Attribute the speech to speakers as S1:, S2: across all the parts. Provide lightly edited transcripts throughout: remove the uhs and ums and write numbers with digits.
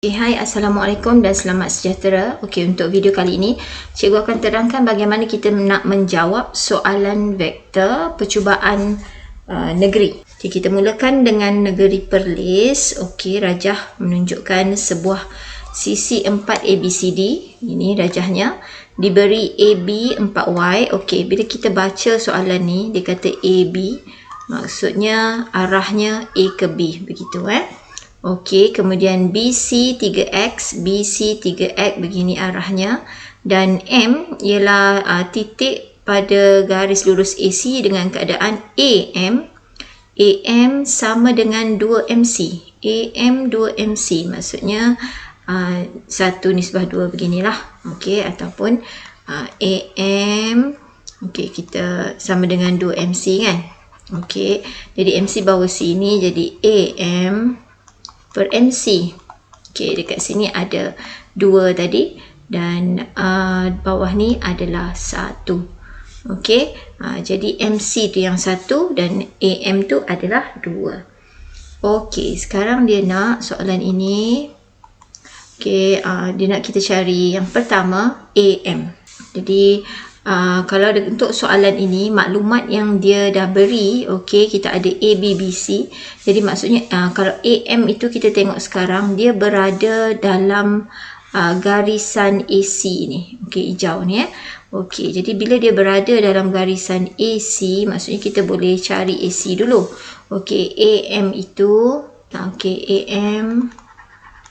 S1: Hai, Assalamualaikum dan selamat sejahtera. Okey, untuk video kali ini, cikgu akan terangkan bagaimana kita nak menjawab soalan vektor percubaan negeri. Okay, kita mulakan dengan negeri Perlis. Okey, rajah menunjukkan sebuah sisi 4 ABCD. Ini rajahnya. Diberi AB 4Y. Okey, bila kita baca soalan ni, dia kata AB. Maksudnya arahnya A ke B. Begitu Okey, kemudian BC 3X, BC 3X begini arahnya, dan M ialah titik pada garis lurus AC dengan keadaan AM. AM sama dengan 2MC. AM 2MC maksudnya 1 nisbah 2 beginilah. Okey, ataupun AM okey, kita sama dengan 2MC kan. Okey, jadi MC bawah sini jadi AM per MC. Okey, dekat sini ada 2 tadi dan bawah ni adalah 1. Okey, jadi MC tu yang 1 dan AM tu adalah 2. Okey, sekarang dia nak soalan ini. Okey, dia nak kita cari yang pertama AM. Jadi kalau untuk soalan ini, maklumat yang dia dah beri, okey, kita ada A, B, B, C. Jadi maksudnya kalau AM itu kita tengok sekarang, dia berada dalam garisan AC ni. Okey, hijau ni Okey, jadi bila dia berada dalam garisan AC, maksudnya kita boleh cari AC dulu. Okey, AM itu, okey, AM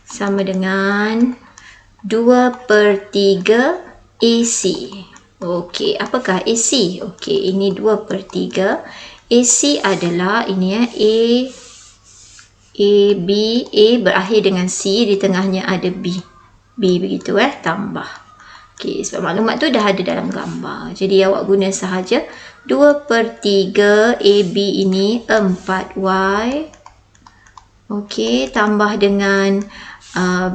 S1: sama dengan 2/3 AC. Okey, apakah AC? Okey, ini 2/3. AC adalah ini A, B, A berakhir dengan C, di tengahnya ada B. B begitu tambah. Okey, sebab maklumat tu dah ada dalam gambar. Jadi awak guna sahaja 2/3 AB ini 4Y. Okey, tambah dengan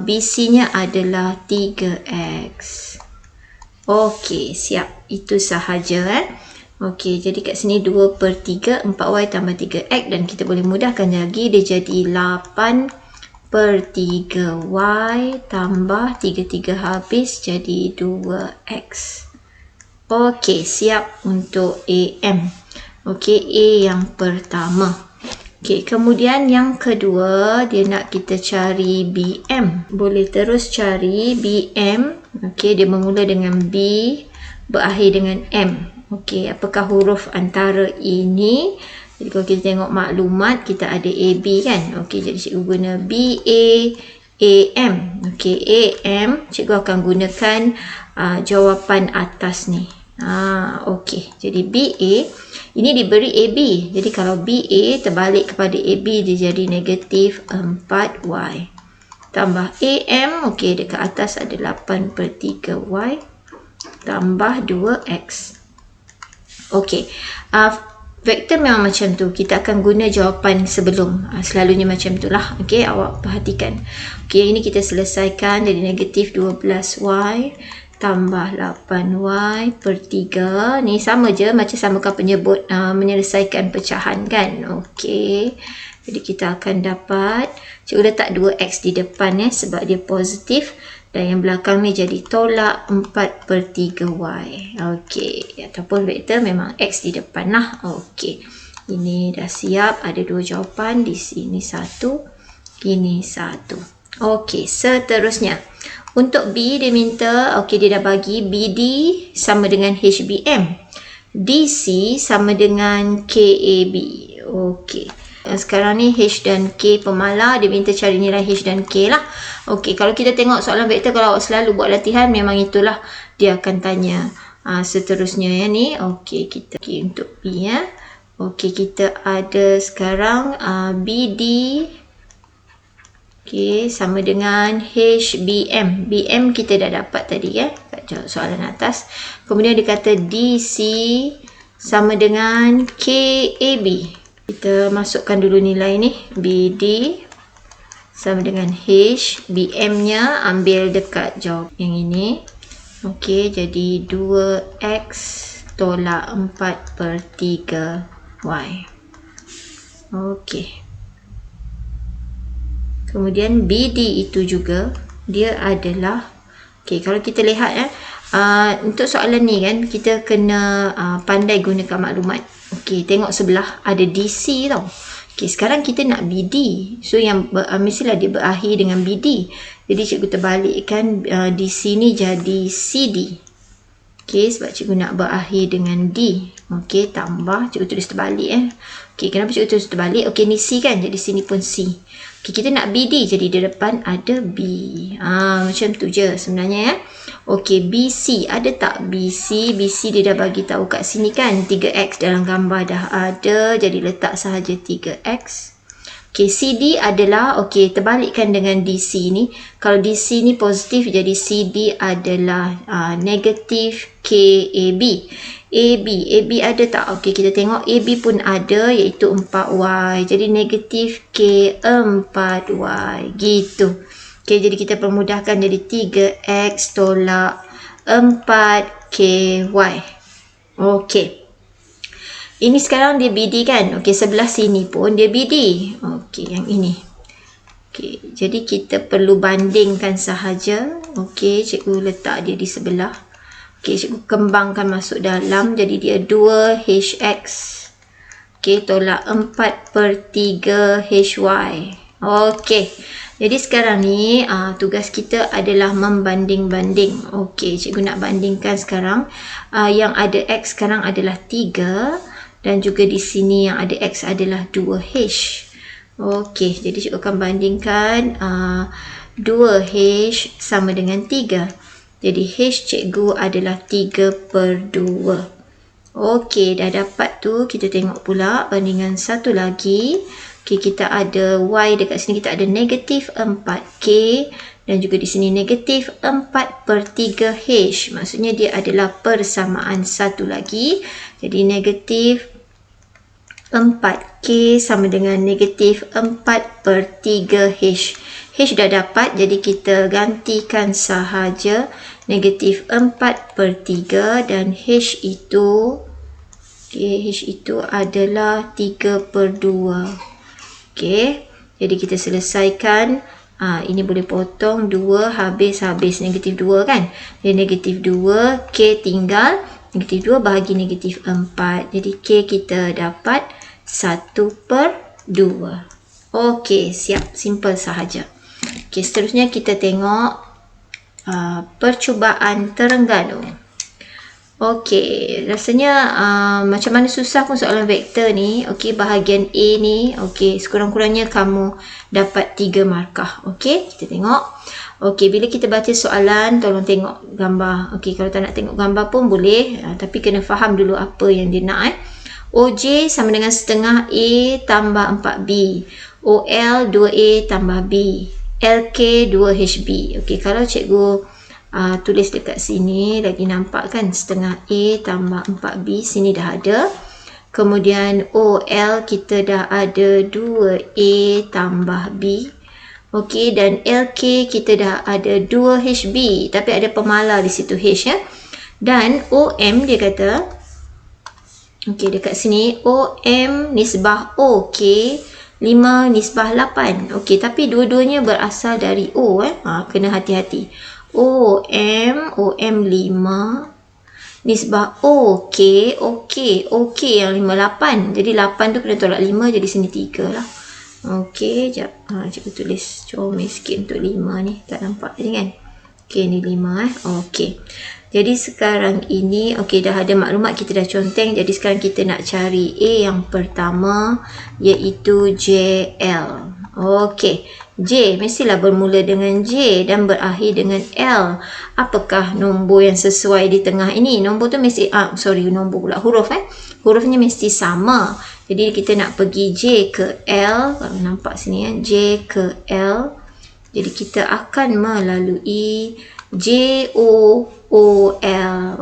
S1: BC-nya adalah 3X. Okey, siap. Itu sahaja Okey, jadi kat sini 2/3 4Y tambah 3X dan kita boleh mudahkan lagi, dia jadi 8/3Y tambah 3 habis jadi 2X. Okey, siap untuk AM. Okey, A yang pertama. Okey, kemudian yang kedua, dia nak kita cari BM. Boleh terus cari BM. Okey, dia bermula dengan B, berakhir dengan M. Okey, apakah huruf antara ini? Jadi kalau kita tengok maklumat, kita ada AB kan? Okey, jadi cikgu guna BA, AM. Okey, AM, cikgu akan gunakan jawapan atas ni. Okey, jadi BA ini diberi AB. Jadi kalau BA terbalik kepada AB, dia jadi negatif 4Y. Tambah AM, okey, dekat atas ada 8/3Y tambah 2X. Okey, vektor memang macam tu. Kita akan guna jawapan sebelum. Selalunya macam tu lah. Okey, awak perhatikan. Okey, ini kita selesaikan. Jadi negatif 12Y tambah 8Y/3. Ni sama je macam samakan penyebut menyelesaikan pecahan kan. Okey, jadi kita akan dapat, cikgu letak 2X di depan sebab dia positif, dan yang belakang ni jadi tolak 4/3Y. Okey, ataupun vektor memang X di depan lah. Okey, ini dah siap. Ada 2 jawapan. Di sini 1, ini 1. Okey, seterusnya untuk B dia minta, okey, dia dah bagi BD sama dengan HBM, DC sama dengan KAB. Okey, sekarang ni H dan K pemalar, dia minta cari nilai H dan K lah. Okey, kalau kita tengok soalan vektor, kalau awak selalu buat latihan, memang itulah dia akan tanya. Seterusnya ni. Okey, kita untuk B Okey, kita ada sekarang BD okey sama dengan HBM. BM kita dah dapat tadi kat soalan atas. Kemudian dia kata DC sama dengan KAB. Kita masukkan dulu nilai ni. BD sama dengan H. BM-nya ambil dekat jawab yang ini. Okey, jadi 2X tolak 4/3Y. Okey. Kemudian BD itu juga dia adalah, okey, kalau kita lihat untuk soalan ni kan kita kena pandai gunakan maklumat. Okey, tengok sebelah ada DC tau. Okey, sekarang kita nak BD. So yang mestilah dia berakhir dengan BD. Jadi cikgu terbalikkan DC ni jadi CD. Okey, sebab cikgu nak berakhir dengan D. Okey, tambah cikgu tulis terbalik Okey, kenapa cikgu tulis terbalik? Okey, ni C kan, jadi sini pun C. Okey, kita nak BD, jadi di depan ada B. Macam tu je sebenarnya Okey, BC ada tak BC? BC dia dah bagi tahu kat sini kan, 3x dalam gambar dah ada, jadi letak sahaja 3x. Okey, CD adalah, okey, terbalikkan dengan DC ni. Kalau DC ni positif, jadi CD adalah negatif KAB. AB ada tak? Okey, kita tengok AB pun ada, iaitu 4Y. Jadi negatif K4Y. Gitu. Okey, jadi kita permudahkan jadi 3X tolak 4KY. Okey. Ini sekarang dia BD kan? Okey, sebelah sini pun dia BD. Okey, yang ini. Okey, jadi kita perlu bandingkan sahaja. Okey, cikgu letak dia di sebelah. Okey, cikgu kembangkan masuk dalam. Jadi dia 2HX. Okey, tolak 4/3HY. Okey. Jadi sekarang ni tugas kita adalah membanding-banding. Okey, cikgu nak bandingkan sekarang. Yang ada X sekarang adalah 3. Dan juga di sini yang ada X adalah 2H. Okey, jadi cikgu akan bandingkan 2H sama dengan 3. Jadi H cikgu adalah 3/2. Okey, dah dapat tu. Kita tengok pula bandingan satu lagi. Okey, kita ada Y dekat sini, kita ada negatif 4K. Dan juga di sini negatif 4/3H. Maksudnya dia adalah persamaan satu lagi. Jadi negatif 4K sama dengan negatif 4/3H. H dah dapat, jadi kita gantikan sahaja negatif 4/3 dan H itu, H itu adalah 3/2. Okey, jadi kita selesaikan. Ini boleh potong 2 habis negatif 2 kan. Jadi negatif 2, K tinggal. Negatif 2 bahagi negatif 4. Jadi K kita dapat 1/2. Okey, siap. Simple sahaja. Okey, seterusnya kita tengok percubaan Terengganu. Okey, rasanya macam mana susah pun soalan vektor ni. Okey, bahagian A ni, okey, sekurang-kurangnya kamu dapat 3 markah. Okey, kita tengok. Okey, bila kita baca soalan, tolong tengok gambar. Okey, kalau tak nak tengok gambar pun boleh, tapi kena faham dulu apa yang dia nak. OJ sama dengan setengah A tambah 4B. OL 2A tambah B. LK 2HB. Okey, kalau cikgu tulis dekat sini, lagi nampak kan setengah A tambah 4B. Sini dah ada. Kemudian OL kita dah ada 2A tambah B. Okey, dan LK kita dah ada 2HB. Tapi ada pemalar di situ H ya. Dan OM dia kata, okey, dekat sini OM nisbah OK 5 nisbah 8. Okey, tapi dua-duanya berasal dari O kena hati-hati. OM 5 nisbah OK yang 58. Jadi 8 tu kena tolak 5, jadi sini 3 lah. Okey, jap. Cikgu tulis comel sikit untuk 5 ni. Tak nampak tadi kan? Okey, ni 5 Okey. Jadi sekarang ini, okey, dah ada maklumat, kita dah conteng. Jadi sekarang kita nak cari A yang pertama, iaitu JL. Okey, J mestilah bermula dengan J dan berakhir dengan L. Apakah nombor yang sesuai di tengah ini? Nombor tu mesti, nombor pula, huruf hurufnya mesti sama. Jadi kita nak pergi J ke L. Kalau nampak sini J ke L. Jadi kita akan melalui JOOL.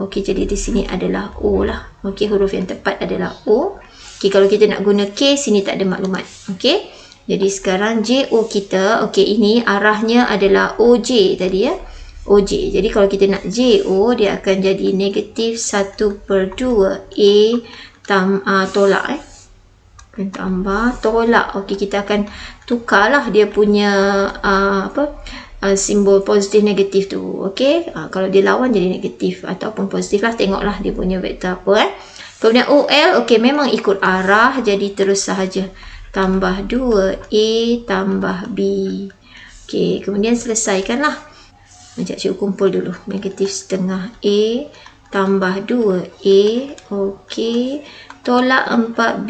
S1: Okey, jadi di sini adalah O lah. Okey, huruf yang tepat adalah O. Okey, kalau kita nak guna K, sini tak ada maklumat. Okey, jadi sekarang JO kita, okey, ini arahnya adalah OJ tadi ya. OJ. Jadi kalau kita nak JO, dia akan jadi negatif 1/2 A tolak Akan tambah tolak. Okey, kita akan tukarlah dia punya simbol positif negatif tu. Okey, kalau dia lawan jadi negatif ataupun positif lah, tengoklah dia punya vektor apa. Kemudian OL, okey, memang ikut arah, jadi terus sahaja. Tambah 2A tambah B. Okey, kemudian selesaikanlah. Sekejap cikgu kumpul dulu. Negatif setengah A tambah 2A. Okey. Tolak 4B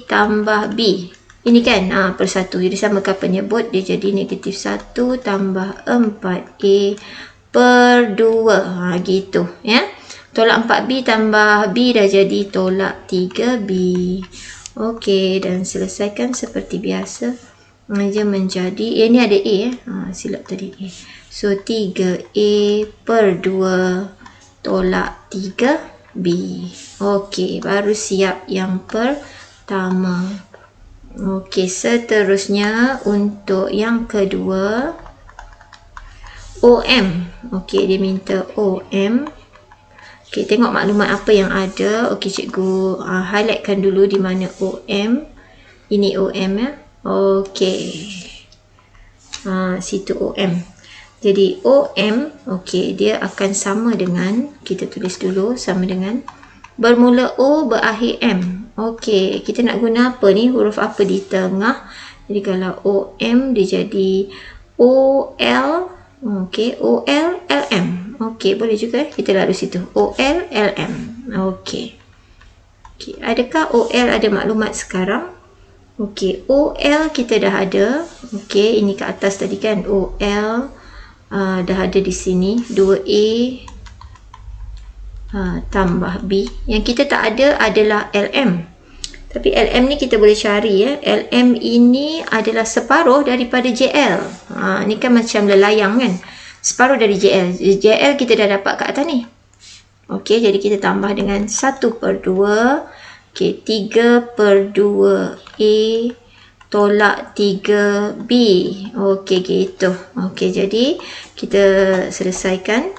S1: tambah B. Ini kan per 1. Jadi samakan penyebut. Dia jadi negatif 1 tambah 4A per 2. Gitu. Ya. Tolak 4B tambah B dah jadi tolak 3B. Okey. Dan selesaikan seperti biasa. Dia menjadi, ini ada A silap tadi A. So 3A per 2 tolak 3B. Okey, baru siap yang pertama. Okey, seterusnya untuk yang kedua OM. Okey, dia minta OM. Okey, tengok maklumat apa yang ada. Okey, cikgu highlightkan dulu di mana OM. Ini OM ya. Okey. Situ OM. Jadi OM, okey, dia akan sama dengan, kita tulis dulu, sama dengan bermula O berakhir M. Okey, kita nak guna apa ni? Huruf apa di tengah? Jadi kalau OM dia jadi OL. Okey, OL LM. Okey, boleh juga kita lalu situ. OL LM. Okey. Okey, adakah OL ada maklumat sekarang? Okey, OL kita dah ada. Okey, ini ke atas tadi kan. OL dah ada di sini. 2A tambah B. Yang kita tak ada adalah LM. Tapi LM ni kita boleh cari ya. LM ini adalah separuh daripada JL. Ni kan macam lelayang kan. Separuh dari JL. JL kita dah dapat kat atas ni. Okey, jadi kita tambah dengan 1/2. Okey, 3/2A tolak 3B. Okey, gitu. Okey, jadi kita selesaikan.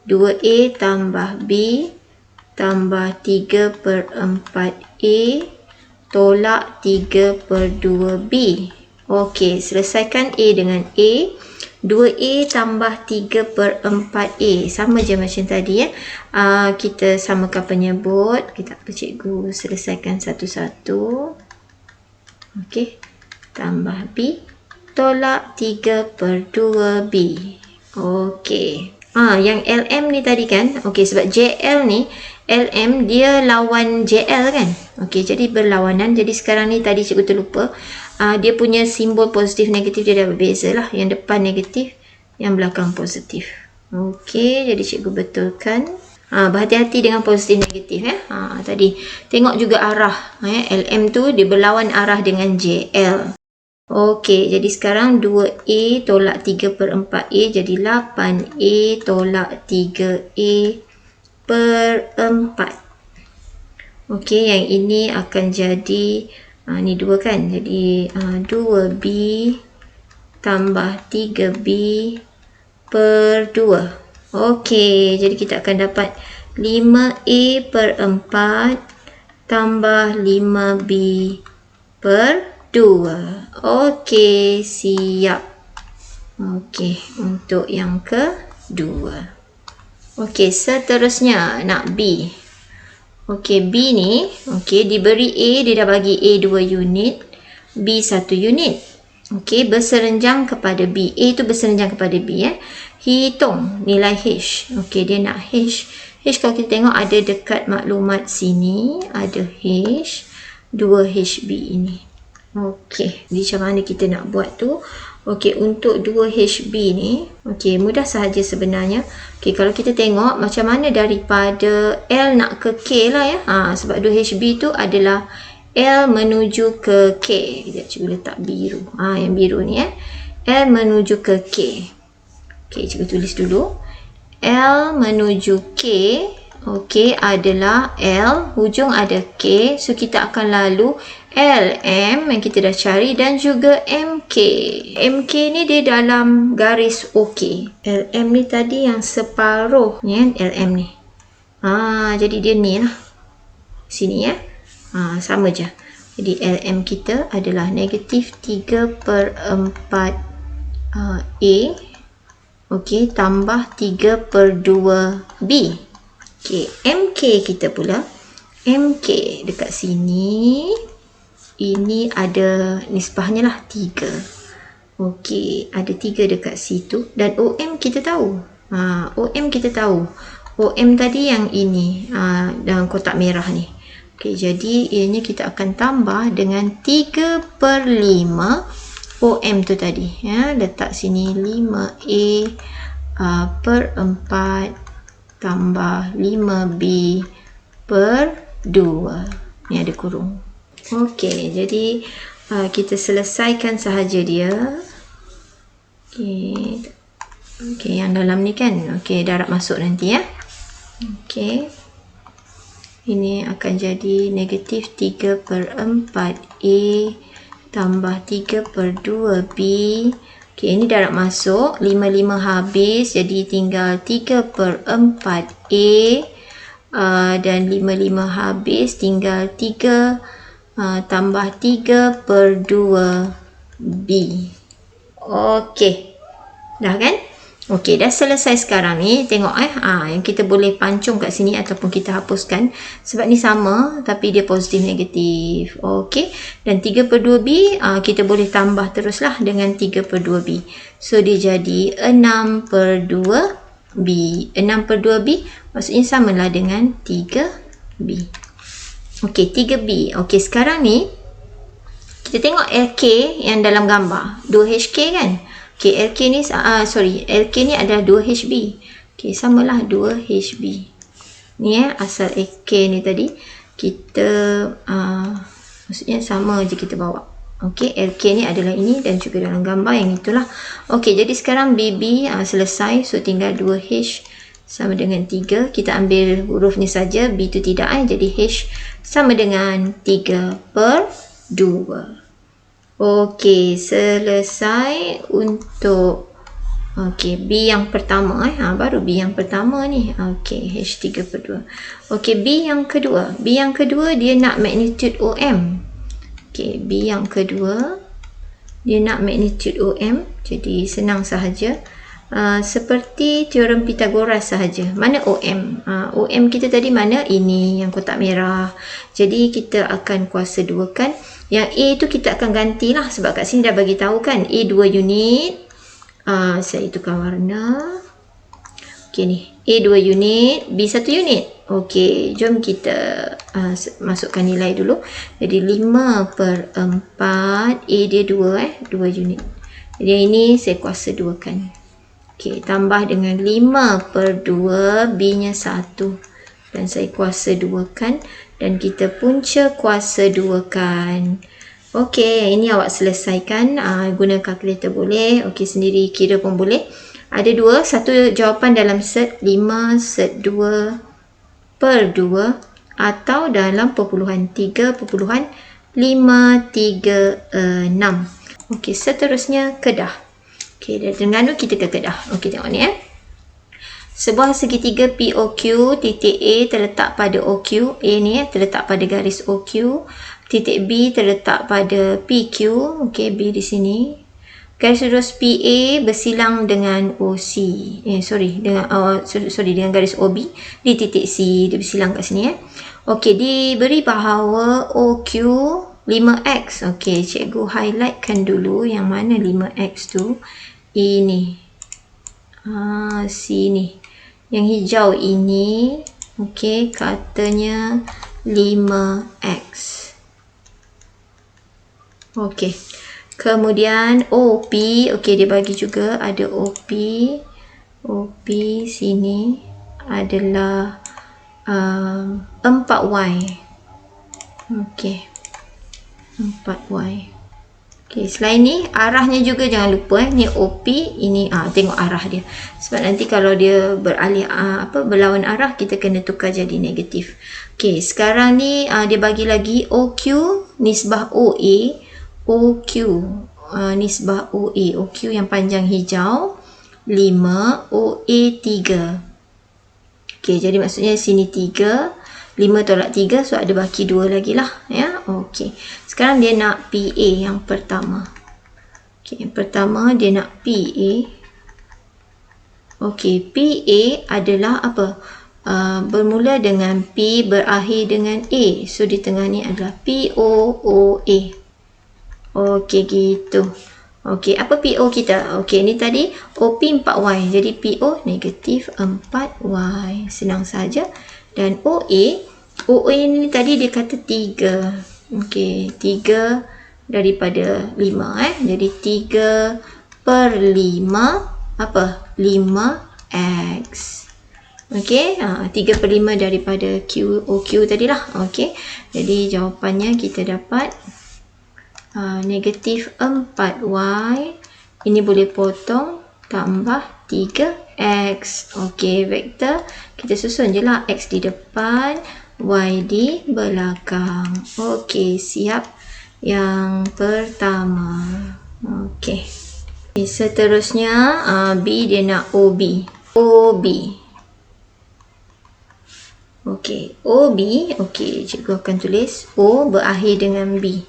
S1: 2A tambah B tambah 3/4A tolak 3/2B. Okey, selesaikan A dengan A. 2A tambah 3/4A. Sama je macam tadi ya. Kita samakan penyebut. Kita cikgu selesaikan satu-satu. Okey. Tambah B. Tolak 3/2B. Okey. Yang LM ni tadi kan. Okey, sebab JL ni, LM dia lawan JL kan. Okey, jadi berlawanan. Jadi sekarang ni tadi cikgu terlupa. Dia punya simbol positif negatif dia dah berbeza lah. Yang depan negatif, yang belakang positif. Okey, jadi cikgu betulkan. Berhati-hati dengan positif negatif ya. Tadi tengok juga arah. LM tu dia berlawan arah dengan JL. Okey, jadi sekarang 2A tolak 3/4A jadi 8A tolak 3A per 4. Okey, yang ini akan jadi ni 2 kan. Jadi 2B tambah 3B per 2. Okey, jadi kita akan dapat 5A per 4 tambah 5B per 2. Okey, siap. Okey, untuk yang kedua. Okey, seterusnya nak B. Okey, B ni, okey, diberi A, dia dah bagi A 2 unit, B 1 unit. Okey, berserenjang kepada B. A tu berserenjang kepada B ya. Hitung nilai H. Okey, dia nak H. H kalau kita tengok ada dekat maklumat sini, ada H, 2HB ini. Okey, jadi macam mana kita nak buat tu? Okey, untuk 2HB ni, okey, mudah sahaja sebenarnya. Okey, kalau kita tengok macam mana daripada L nak ke K lah ya. Sebab 2HB tu adalah L menuju ke K. Sekejap cikgu letak biru. Yang biru ni ya. L menuju ke K. Okey, cikgu tulis dulu. L menuju K. Okey, adalah L, hujung ada K. So, kita akan lalu LM yang kita dah cari dan juga MK. MK ni dia dalam garis OK. LM ni tadi yang separuh ni kan, LM ni. Jadi dia ni lah. Sini ya. Sama je. Jadi LM kita adalah negatif 3/4 A, okey, tambah 3/2 B. Okey, MK kita pula, MK dekat sini, ini ada nisbahnya lah 3. Okey, ada 3 dekat situ. Dan OM kita tahu. OM kita tahu. OM tadi yang ini, dalam kotak merah ni. Okey, jadi ianya kita akan tambah dengan 3/5 OM tu tadi. Ya, letak sini 5A per 4 tambah 5B per 2. Ni ada kurung. Okey, jadi kita selesaikan sahaja dia. Okey, yang dalam ni kan. Okey, darab masuk nanti ya. Okey. Ini akan jadi negatif 3/4 A tambah 3/2 B. Okey, ini darab masuk. 5 habis. Jadi tinggal 3/4 A. Dan 5 habis. Tinggal 3 tambah 3/2 B. Okey. Dah kan? Okey, dah selesai sekarang ni. Tengok yang kita boleh pancung kat sini ataupun kita hapuskan. Sebab ni sama tapi dia positif negatif. Okey. Dan 3/2B kita boleh tambah teruslah dengan 3/2B. So dia jadi 6/2B. 6/2B maksudnya samalah dengan 3B. Okey, 3B. Okey, sekarang ni kita tengok LK yang dalam gambar. 2HK kan? Okey, LK ni LK ni adalah 2HB. Okey, samalah 2HB. Ni asal LK ni tadi kita maksudnya sama je kita bawa. Okey, LK ni adalah ini dan juga dalam gambar yang itulah. Okey, jadi sekarang BB selesai. So tinggal 2H sama dengan 3. Kita ambil huruf ni saja, B tu tidak jadi H sama dengan 3/2. Okey, selesai untuk B yang pertama baru B yang pertama ni. Okey, H 3/2. Okey, B yang kedua. B yang kedua dia nak magnitude OM. Okey, B yang kedua dia nak magnitude OM. Jadi senang sahaja. Seperti teorem Pythagoras sahaja. Mana OM? OM kita tadi mana? Ini yang kotak merah. Jadi kita akan kuasa 2 kan. Yang A tu kita akan gantilah sebab kat sini dah bagi tahu kan. A 2 unit. Saya tukar warna. Okey ni. A 2 unit, B 1 unit. Okey, jom kita masukkan nilai dulu. Jadi 5/4 A dia 2 2 unit. Jadi ini saya kuasa 2 kan. Okey, tambah dengan 5/2 B nya 1. Dan saya kuasa 2 kan. Dan kita punca kuasa 2 kan. Okey, ini awak selesaikan. Guna kalkulator boleh. Okey, sendiri kira pun boleh. Ada 2. Satu jawapan dalam set 5 set 2/2 atau dalam perpuluhan 3.536. Okey, seterusnya Kedah. Okey, dari Terengganu kita ke Kedah. Okey, tengok ni Sebuah segitiga POQ, titik A terletak pada OQ. A ni terletak pada garis OQ. Titik B terletak pada PQ. Okey, B di sini. Garis lurus PA bersilang dengan OC. Dengan garis OB di titik C. Dia bersilang kat sini Okey, diberi bahawa OQ 5x. Okey, cikgu highlightkan dulu yang mana 5x tu. Ini. Sini. Yang hijau ini, okey, katanya 5x. Okey. Kemudian OP, okey, dia bagi juga ada OP. OP sini adalah 4y. Okey. 4y. Okey, selain ni arahnya juga jangan lupa ni OP, ini tengok arah dia. Sebab nanti kalau dia berlawan arah kita kena tukar jadi negatif. Okey, sekarang ni dia bagi lagi OQ nisbah OA, OQ nisbah OA, OQ yang panjang hijau 5, OA 3. Okey, jadi maksudnya sini 3, 5 5 tolak 3, so ada baki 2 lagi lah. Ya, okey. Sekarang dia nak PA yang pertama. Okey, yang pertama dia nak PA. Okey, PA adalah apa? Bermula dengan P, berakhir dengan A. So, di tengah ni adalah POOA. Okey, gitu. Okey, apa PO kita? Okey, ni tadi OP 4Y. Jadi, PO negatif 4Y. Senang saja. Dan OA ni tadi dia kata 3. Okey, 3 daripada 5. Jadi, 3 per 5, apa? 5X. Okey, 3 per 5 daripada OQ tadi lah. Okey, jadi jawapannya kita dapat negatif 4Y. Ini boleh potong, tambah 3X. Okey, vektor kita susun je lah. X di depan, Y di belakang. Okey, siap. Yang pertama. Okey. Seterusnya, B dia nak OB. Okey, OB. Okey, cikgu akan tulis O berakhir dengan B.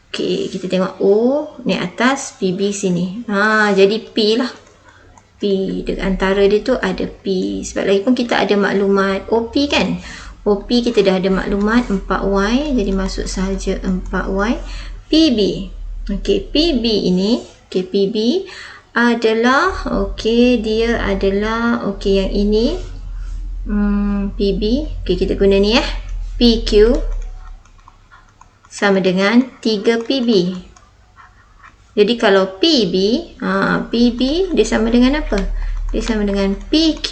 S1: Okey, kita tengok O ni atas, PB sini. Jadi P lah. P, dekat antara dia tu ada P. Sebab lagi pun kita ada maklumat OP kan. OP kita dah ada maklumat 4Y. Jadi masuk saja 4Y. PB. Okey, PB ini. Okey, PB adalah, okey, dia adalah, okey, yang ini. PB. Okey, kita guna ni ya. PQ sama dengan 3PB. Jadi kalau PB, PB dia sama dengan apa? Dia sama dengan PQ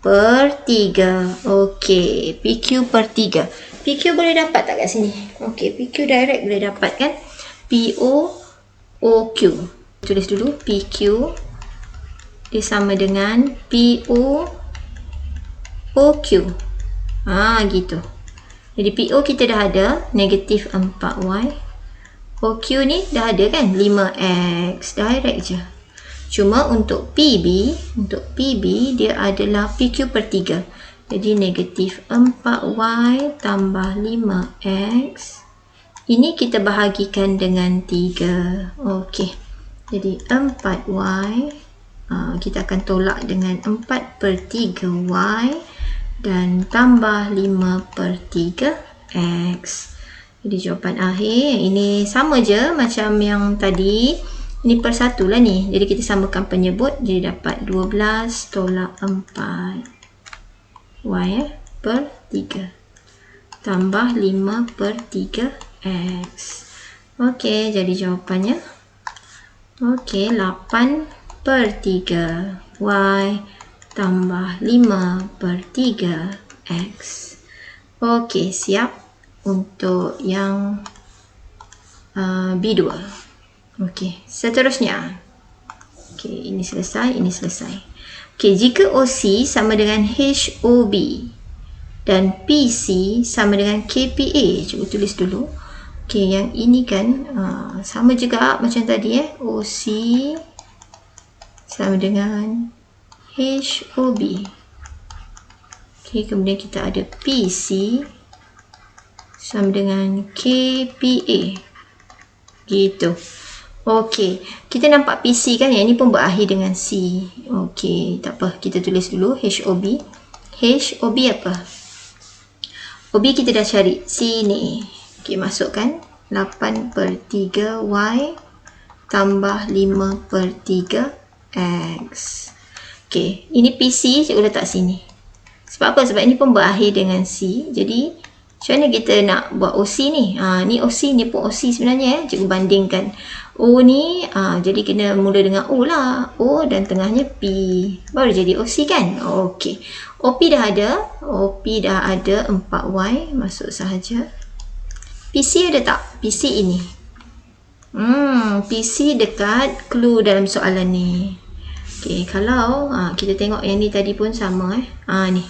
S1: per 3. Okey, PQ per 3. PQ boleh dapat tak kat sini? Okey, PQ direct boleh dapat kan? POOQ. Tulis dulu PQ dia sama dengan POOQ. Gitu. Jadi PO kita dah ada, negatif 4Y. OQ ni dah ada kan, 5X. Direct je. Cuma untuk PB dia adalah PQ per 3. Jadi negatif 4Y tambah 5X. Ini kita bahagikan dengan 3. Okey. Jadi 4Y. Kita akan tolak dengan 4 per 3Y. Dan tambah 5 per 3X. Jadi jawapan akhir ini sama je macam yang tadi. Ini per 1 lah ni. Jadi kita samakan penyebut. Jadi dapat 12 tolak 4 Y per 3. Tambah 5 per 3X. Okey, jadi jawapannya. Okey, 8 per 3 Y tambah 5 per 3X. Okey, siap untuk yang B2. Okey, seterusnya. Okey, ini selesai, ini selesai. Okey, jika OC sama dengan HOB dan PC sama dengan KPA. Cikgu tulis dulu. Okey, yang ini kan sama juga macam tadi OC sama dengan HOB. Okey, kemudian kita ada PC sama dengan KPA. Gitu. Okey, kita nampak PC kan, yang ini pun berakhir dengan C. Okey, tak apa, kita tulis dulu HOB. HOB apa? OB kita dah cari, C ni. Okey, masukkan 8 per 3Y tambah 5 per 3X. Okey, ini PC cikgu letak sini. Sebab apa? Sebab ini pun berakhir dengan C. Jadi, macam mana kita nak buat OC ni? Ni OC, ni pun OC sebenarnya. Cikgu bandingkan. O ni, jadi kena mula dengan O lah. O dan tengahnya P. Baru jadi OC kan? Okey. OP dah ada. OP dah ada 4Y. Masuk sahaja. PC ada tak? PC ini. PC dekat clue dalam soalan ni. Okey, kalau kita tengok yang ni tadi pun sama ni.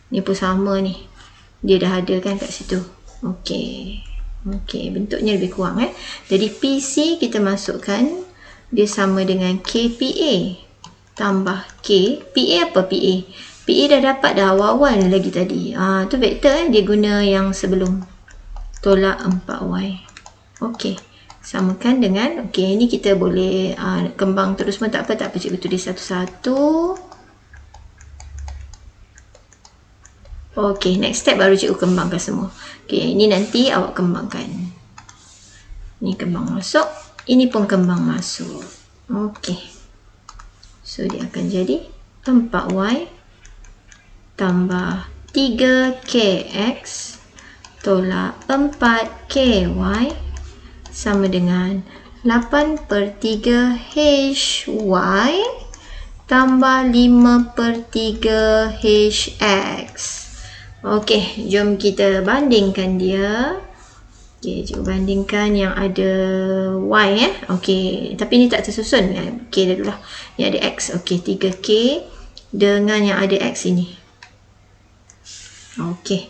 S1: Ni pun sama ni. Dia dah ada kan kat situ. Okey. Okey, bentuknya lebih kurang Jadi PC kita masukkan dia sama dengan KPA tambah K. PA apa PA? PE dah dapat dah awal-awal lagi tadi. Tu vektor dia guna yang sebelum. Tolak 4y. Okey. Samakan dengan, okey, ni kita boleh kembang terus pun tak apa, cikgu tulis satu-satu. Okey, next step baru cikgu kembangkan semua. Okey, ini nanti awak kembangkan. Ni kembang masuk, ini pun kembang masuk. Okey. So dia akan jadi 4y tambah 3kx tolak 4ky sama dengan 8/3hy tambah 5/3hx. Okey, jom kita bandingkan dia. Okey, cikgu bandingkan yang ada y Okey, tapi ni tak tersusun. K dah dulu lah. Yang ada x. Okey, 3k dengan yang ada x ini. Okey.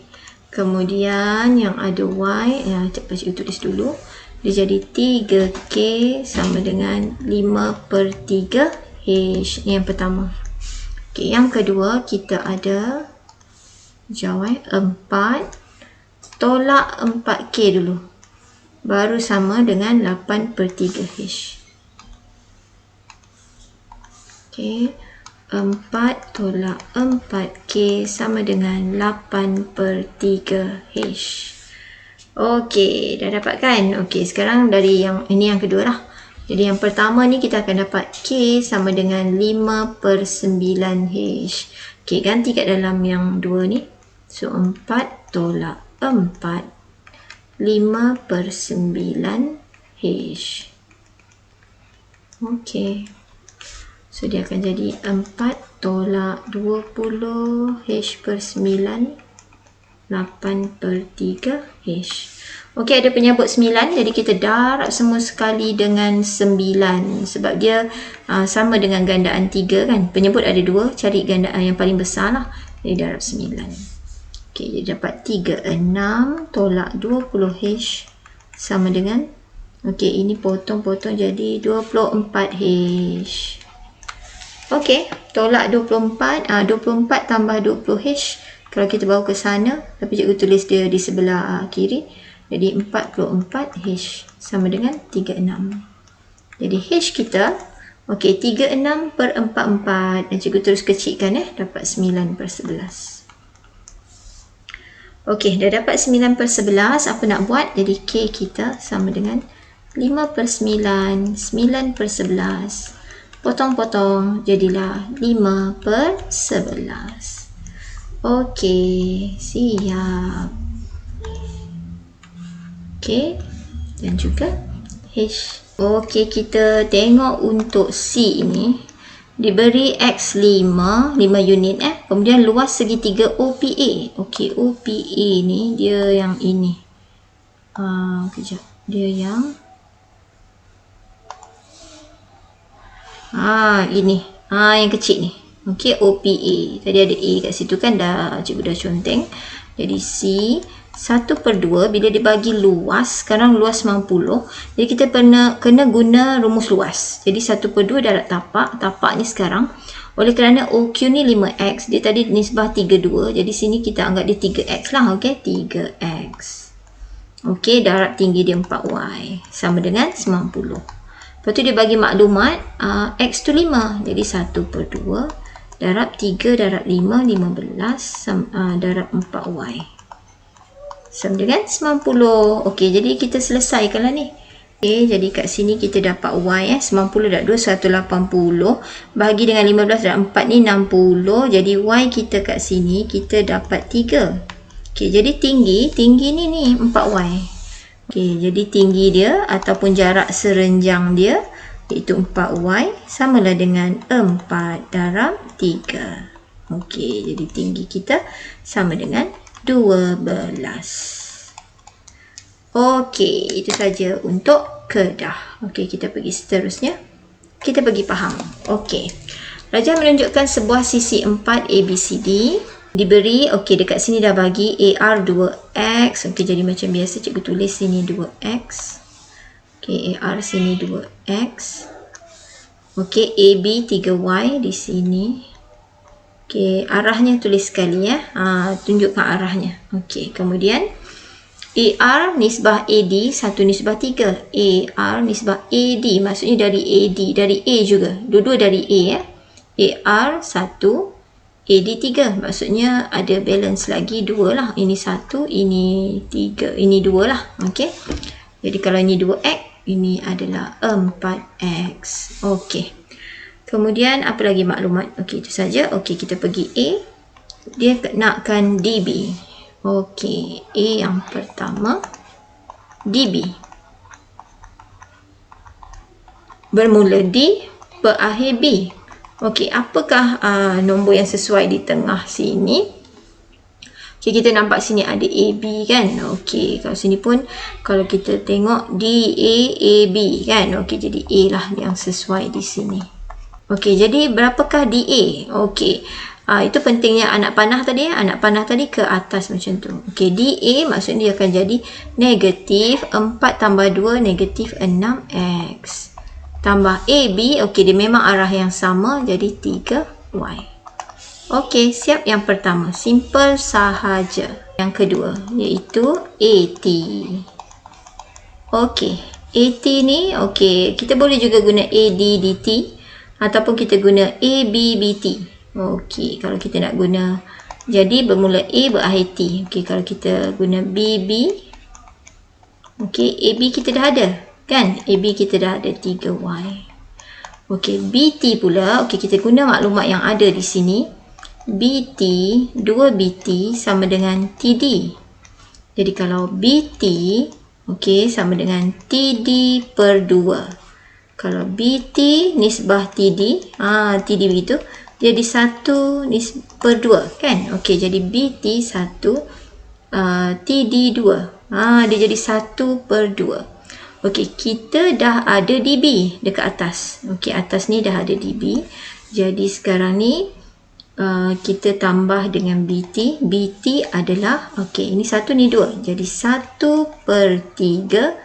S1: Kemudian yang ada y, cepat cikgu tulis dulu. Dia jadi 3k sama dengan 5/3h. Ini yang pertama. Okey, yang kedua kita ada jawab 4 tolak 4k dulu. Baru sama dengan 8/3h. Okey. 4 tolak 4k sama dengan 8/3h. Okey, dah dapat kan? Okey, sekarang dari yang ini yang kedua lah. Jadi yang pertama ni kita akan dapat k sama dengan 5/9h. Okey, ganti kat dalam yang dua ni. So 4 tolak 4 5/9h. Okey. So dia akan jadi 4 tolak 20h/9 8/3h. Okey, ada penyabut 9, jadi kita darab semua sekali dengan 9 sebab dia sama dengan gandaan 3 kan. Penyebut ada 2, cari gandaan yang paling besar lah. Jadi darab 9. Okey, jadi dapat 36 tolak 20h sama dengan, okey, ini potong-potong jadi 24h. Okey, tolak 24, 24 tambah 20h. Kalau kita bawa ke sana, tapi cikgu tulis dia di sebelah kiri. Jadi 44h sama dengan 36. Jadi h kita, okey, 36/44. Dan cikgu terus kecilkan dapat 9/11. Okey, dah dapat 9/11. Apa nak buat? Jadi k kita sama dengan 5/9, 9/11. Potong-potong, jadilah 5/11. Okey, siap. Okey, dan juga h. Okey, kita tengok untuk C ini. Diberi X5, 5 unit Kemudian luas segitiga OPA. Okey, OPA ni dia yang ini. Kejap. Dia yang ini. Yang kecil ni. Okey, OPA. Tadi ada A kat situ kan, cikgu dah conteng. Jadi C 1/2 bila dibagi luas, sekarang luas 90. Jadi kita kena guna rumus luas. Jadi 1/2 darab tapak ni sekarang. Oleh kerana OQ ni 5x, dia tadi nisbah 32. Jadi sini kita anggap dia 3x lah. Okey, 3x. Okey, darab tinggi dia 4y sama dengan 90. Lepas tu dia bagi maklumat x tu 5. Jadi 1/2 darab 3 darab 5, 15 darab 4y. Sama dengan 90. Okey, jadi kita selesaikanlah ni. Okey, jadi kat sini kita dapat y 90 darab 2, 180. Bagi dengan 15 darab 4 ni 60. Jadi y kita kat sini kita dapat 3. Okey, jadi tinggi ni 4y. Okey, jadi tinggi dia ataupun jarak serenjang dia iaitu 4y samalah dengan 4 darab 3. Okey, jadi tinggi kita sama dengan 12. Okey, itu saja untuk Kedah. Okey, kita pergi seterusnya. Kita pergi faham. Okey. Rajah menunjukkan sebuah sisi 4 ABCD. Diberi, okey, dekat sini dah bagi AR 2x. Okey, jadi macam biasa cikgu tulis sini 2x. Okey, AR sini 2x. Okey, AB 3y di sini. Okey, arahnya tulis sekali ya. Tunjukkan arahnya. Okey, kemudian AR nisbah AD 1 nisbah 3. AR nisbah AD maksudnya dari AD, dari A juga. Dua-dua dari A ya. AR 1, AD 3. Maksudnya ada balance lagi 2 lah. Ini 1, ini 3, ini 2 lah. Okey. Jadi kalau ini 2X, ini adalah 4X. Okey. Kemudian apa lagi maklumat? Okey, itu saja. Okey, kita pergi A. Dia nakkan DB. Okey, A yang pertama DB. Bermula D, berakhir B. Okey, apakah nombor yang sesuai di tengah sini? Okey, kita nampak sini ada AB kan? Okey, kat sini pun kalau kita tengok DA, AB kan? Okey, jadi A lah yang sesuai di sini. Okey, jadi berapakah DA? Okey, itu pentingnya anak panah tadi ya. Anak panah tadi ke atas macam tu. Okey, DA maksudnya dia akan jadi negatif 4 tambah 2 negatif 6X. Tambah AB, okey dia memang arah yang sama jadi 3Y. Okey, siap yang pertama. Simple sahaja. Yang kedua iaitu AT. Okey, AT ni okey, kita boleh juga guna AD DT. Ataupun kita guna ABBT. Okey, kalau kita nak guna, jadi bermula A berakhir T. Okey, kalau kita guna BB. Okey, AB kita dah ada. Kan? AB kita dah ada 3Y. Okey, BT pula. Okey, kita guna maklumat yang ada di sini. BT, 2BT sama dengan TD. Jadi kalau BT, okey, sama dengan TD per 2. Kalau BT nisbah TD, TD begitu, jadi 1 per 2 kan? Okey, jadi BT 1, TD 2. Dia jadi 1 per 2. Okey, kita dah ada DB dekat atas. Okey, atas ni dah ada DB. Jadi sekarang ni kita tambah dengan BT. BT adalah, okey, ini 1 ni 2. Jadi 1 per 3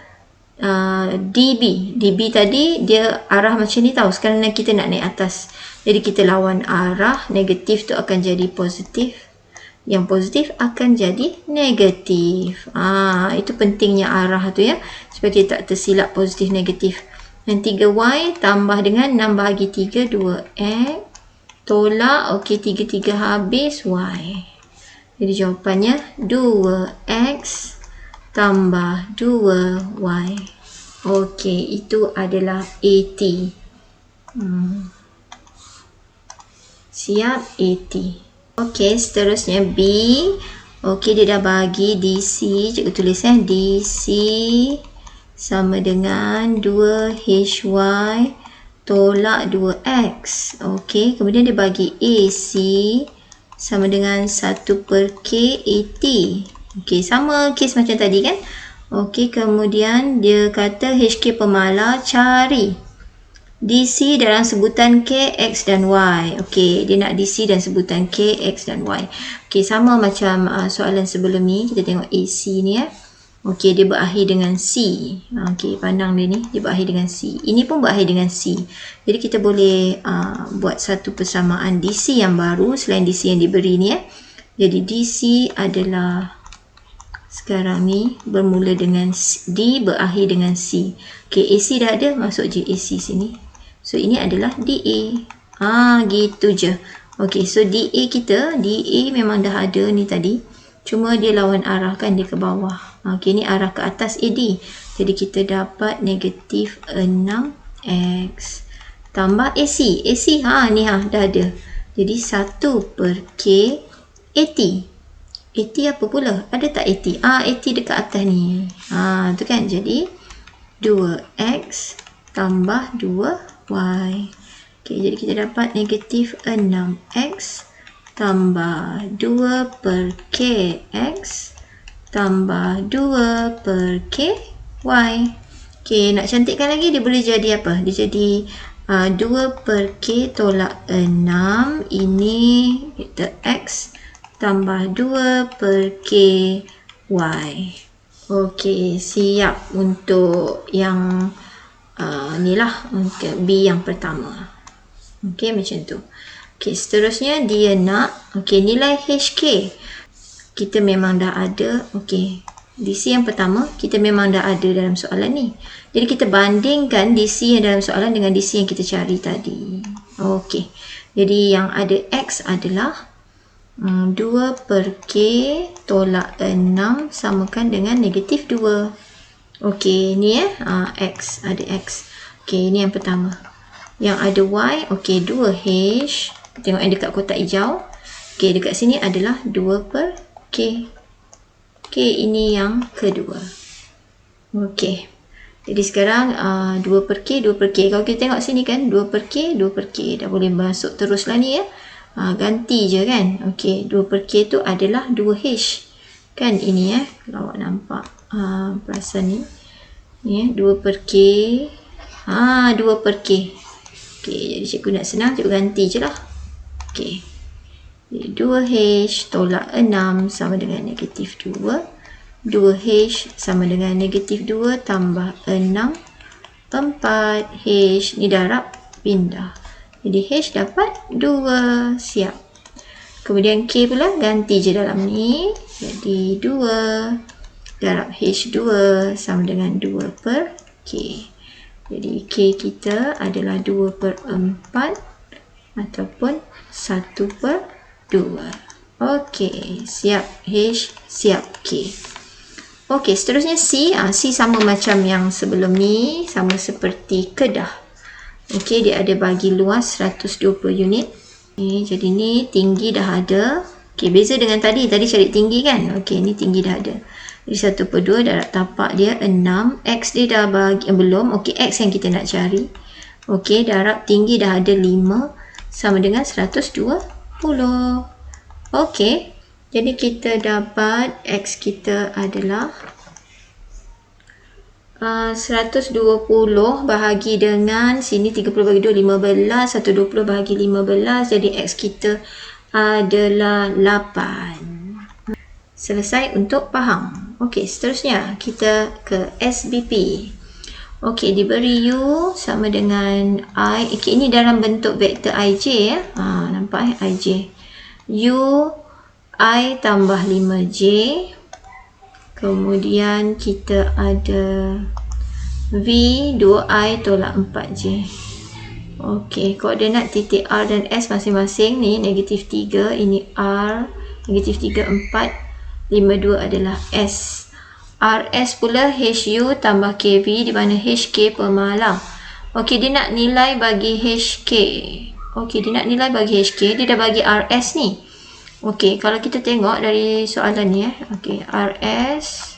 S1: DB tadi dia arah macam ni tahu. Sekarang kita nak naik atas, jadi kita lawan arah. Negatif tu akan jadi positif, yang positif akan jadi negatif. Itu pentingnya arah tu ya, supaya kita tak tersilap positif negatif. Dan 3Y tambah dengan 6 bahagi 3 2X tolak, okey, 3 habis Y. Jadi jawapannya 2X tambah 2Y. Okey, itu adalah AT. Siap, AT. Okey, seterusnya B. Okey, dia dah bagi DC. Cikgu tulis DC sama dengan 2HY tolak 2X. Okey, kemudian dia bagi AC sama dengan 1 per K AT. Okey, sama kes macam tadi kan? Okey, kemudian dia kata HK pemala cari DC dalam sebutan K, X dan Y. Okey, dia nak DC dan sebutan K, X dan Y. Okey, sama macam soalan sebelum ni. Kita tengok AC ni ya. Okey, dia berakhir dengan C. Okey, pandang dia ni. Dia berakhir dengan C. Ini pun berakhir dengan C. Jadi kita boleh buat satu persamaan DC yang baru selain DC yang diberi ni ya. Jadi DC adalah sekarang ni bermula dengan D, berakhir dengan C. Okey, AC dah ada, masuk je AC sini. So ini adalah DA. Gitu je. Okey, so DA kita, DA memang dah ada ni tadi. Cuma dia lawan arah kan, dia ke bawah. Okey, ni arah ke atas AD. Jadi kita dapat negatif 6X tambah AC. AC ni dah ada. Jadi 1 per K AT. AT apa pula? Ada tak AT? AT dekat atas ni. Tu kan. Jadi 2X tambah 2Y. Okey, jadi kita dapat negatif 6X tambah 2 per KX tambah 2 per KY. Okey, nak cantikkan lagi dia boleh jadi apa? Dia jadi 2 per K tolak 6. Ini vektor X tambah 2 per KY. Okey, siap untuk yang ni lah, untuk B yang pertama. Okey, macam tu. Okey, seterusnya dia nak nilai HK. Kita memang dah ada. Okey, DC yang pertama kita memang dah ada dalam soalan ni. Jadi kita bandingkan DC yang dalam soalan dengan DC yang kita cari tadi. Okey. Jadi yang ada X adalah 2 per K tolak 6 samakan dengan negatif 2. Okey, ni X, ada X. Okey, ni yang pertama. Yang ada Y, okey, 2H. Tengok yang dekat kotak hijau. Okey, dekat sini adalah 2 per K. Okey, ini yang kedua. Okey. Jadi sekarang 2 per K, 2 per K. Kalau kita tengok sini kan, 2 per K, 2 per K. Dah boleh masuk teruslah ni ya. Ganti je kan. Okey, 2 per K tu adalah 2H. Kan ini kalau awak nampak. Perasan ni. Ni 2 per K. 2 per K. Okey, jadi cikgu nak senang, cikgu ganti je lah. Okey. Jadi 2H tolak 6 sama dengan negatif 2. 2H sama dengan negatif 2 tambah 6. 4H. Ni darab pindah. Jadi H dapat 2. Siap. Kemudian K pula ganti je dalam ni. Jadi 2 darab H2 sama dengan 2 per K. Jadi K kita adalah 2 per 4 ataupun 1 per 2. Okey, siap H, siap K. Okey, seterusnya C. C sama macam yang sebelum ni, sama seperti Kedah. Okey, dia ada bagi luas 120 unit. Okay, jadi ni tinggi dah ada. Okey, beza dengan tadi cari tinggi kan. Okey, ni tinggi dah ada. Jadi 1 per 2 darab tapak dia 6. X dia dah bagi, belum. Okey, X yang kita nak cari. Okey, darab tinggi dah ada 5 sama dengan 120. Okey, jadi kita dapat X kita adalah 120 bahagi dengan sini 30 bagi 2 15, 120 bahagi 15, jadi X kita adalah 8. Selesai untuk faham. Okey, seterusnya kita ke SBP. Okey, diberi U sama dengan I. Okey, ini dalam bentuk vektor IJ ya. Nampak IJ. U I tambah 5J. Kemudian kita ada V 2I tolak 4J. Okey, koordinat titik R dan S masing-masing ni negatif 3, ini R, negatif 3, 4, 5, 2 adalah S. RS pula HU tambah KV di mana HK pemahalang. Okey, dia nak nilai bagi HK. Okey, dia nak nilai bagi HK, dia dah bagi RS ni. Okey, kalau kita tengok dari soalan ni okey, RS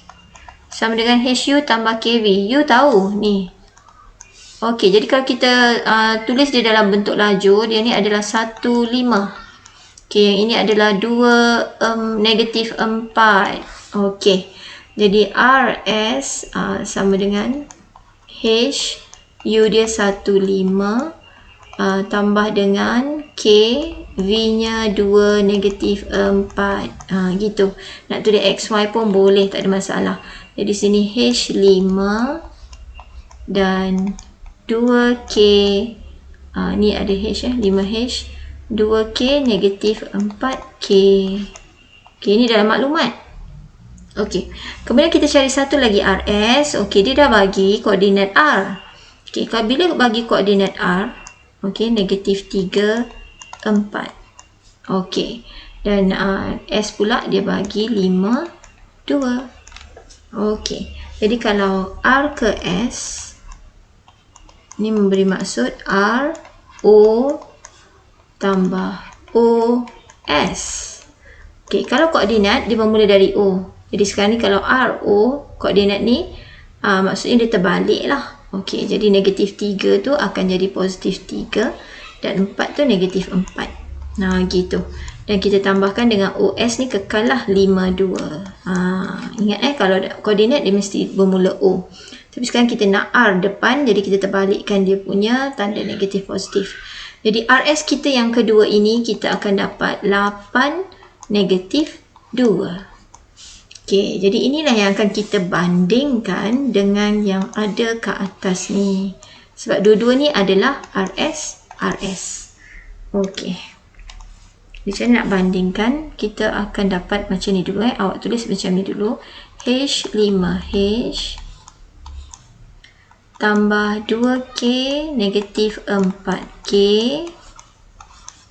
S1: sama dengan HU tambah KV. U tahu ni. Okey, jadi kalau kita tulis dia dalam bentuk lajur, dia ni adalah 1, 5. Okey, yang ini adalah 2, negatif 4. Okey, jadi RS sama dengan HU dia 1, 5 tambah dengan K, V-nya 2, negatif 4. Gitu. Nak tulis XY pun boleh, tak ada masalah. Jadi sini H5 dan 2K. Ni ada H 5H. 2K negatif 4K. Okey, ni dalam maklumat. Okey. Kemudian kita cari satu lagi RS. Okey, dia dah bagi koordinat R. Okey, kalau bila bagi koordinat R, okey, negatif 3, 4. Okey. Dan S pula dia bagi 5, 2. Okey. Jadi kalau R ke S, ni memberi maksud R, O tambah O, S. Okey, kalau koordinat dia bermula dari O. Jadi sekarang ni kalau R, O, koordinat ni maksudnya dia terbalik lah. Okey, jadi negatif 3 tu akan jadi positif 3 dan 4 tu negatif 4. Nah, gitu. Dan kita tambahkan dengan OS ni kekal lah 5, 2. Ingat kalau koordinat dia mesti bermula O. Tapi sekarang kita nak R depan, jadi kita terbalikkan dia punya tanda negatif positif. Jadi RS kita yang kedua ini kita akan dapat 8, negatif 2. Okey, jadi inilah yang akan kita bandingkan dengan yang ada ke atas ni. Sebab dua-dua ni adalah RS, RS. Okey. Jadi cara nak bandingkan, kita akan dapat macam ni dulu. Awak tulis macam ni dulu. H5H tambah 2K negatif 4K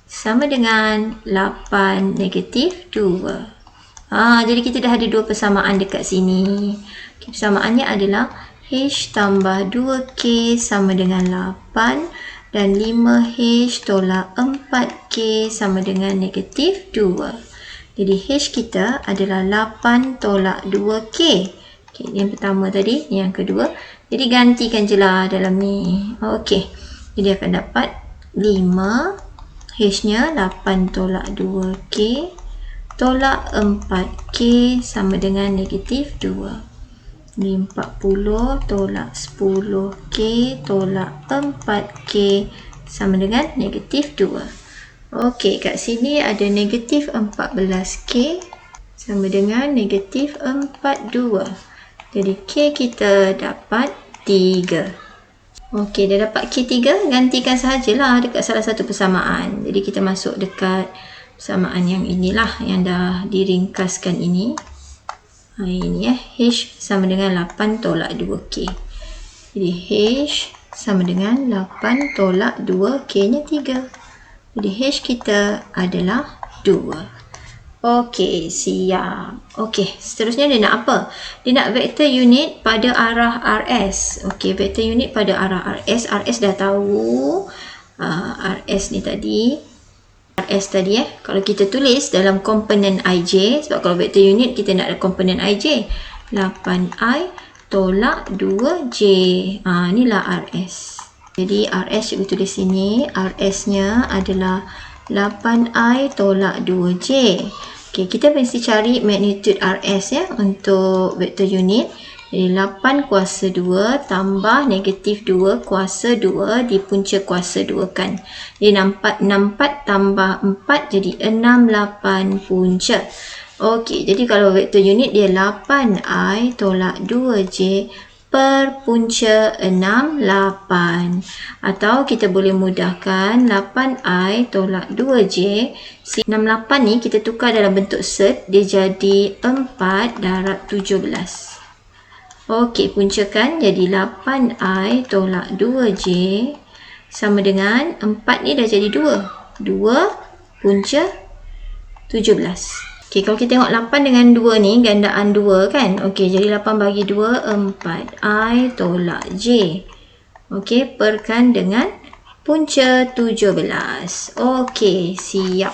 S1: sama dengan 8 negatif 2. Jadi kita dah ada dua persamaan dekat sini. Okay, persamaannya adalah H tambah 2K sama dengan 8 dan 5H tolak 4K sama dengan negatif 2. Jadi H kita adalah 8 tolak 2K. Okay, yang pertama tadi, yang kedua. Jadi gantikan je lah dalam ni. Okey. Jadi akan dapat 5. H-nya 8 tolak 2K tolak 4K sama dengan negatif 2. Ini 40 tolak 10K tolak 4K sama dengan negatif 2. Okey, kat sini ada negatif 14K sama dengan negatif 42. Jadi K kita dapat 3. Okey, dah dapat K3, gantikan sahajalah dekat salah satu persamaan. Jadi kita masuk dekat persamaan yang inilah, yang dah diringkaskan ini. Ini H sama dengan 8 tolak 2K. Jadi H sama dengan 8 tolak 2K nya 3. Jadi H kita adalah 2. Okey, siap. Okey, seterusnya dia nak apa? Dia nak vektor unit pada arah RS. Okey, vektor unit pada arah RS. RS dah tahu. RS ni tadi. RS tadi kalau kita tulis dalam komponen IJ, sebab kalau vektor unit kita nak ada komponen IJ. 8I tolak 2J. Inilah RS. Jadi RS cikgu tulis sini. RS-nya adalah 8I tolak 2J. Okay, kita mesti cari magnitude RS untuk vektor unit. Jadi 8 kuasa 2 tambah negatif 2 kuasa 2 di punca kuasa 2 kan. Jadi 64 tambah 4 jadi 68 punca. Okey, jadi kalau vektor unit dia 8I tolak 2J per punca 68. Atau kita boleh mudahkan 8I tolak 2J. 68 ni kita tukar dalam bentuk set, dia jadi 4 darab 17. Okey, puncakan jadi 8I tolak 2J sama dengan 4 ni dah jadi 2. 2 punca 17. Okey, kalau kita tengok 8 dengan 2 ni gandaan 2 kan. Okey, jadi 8 bagi 2 4. I tolak J. Okey, perkan dengan punca 17. Okey, siap.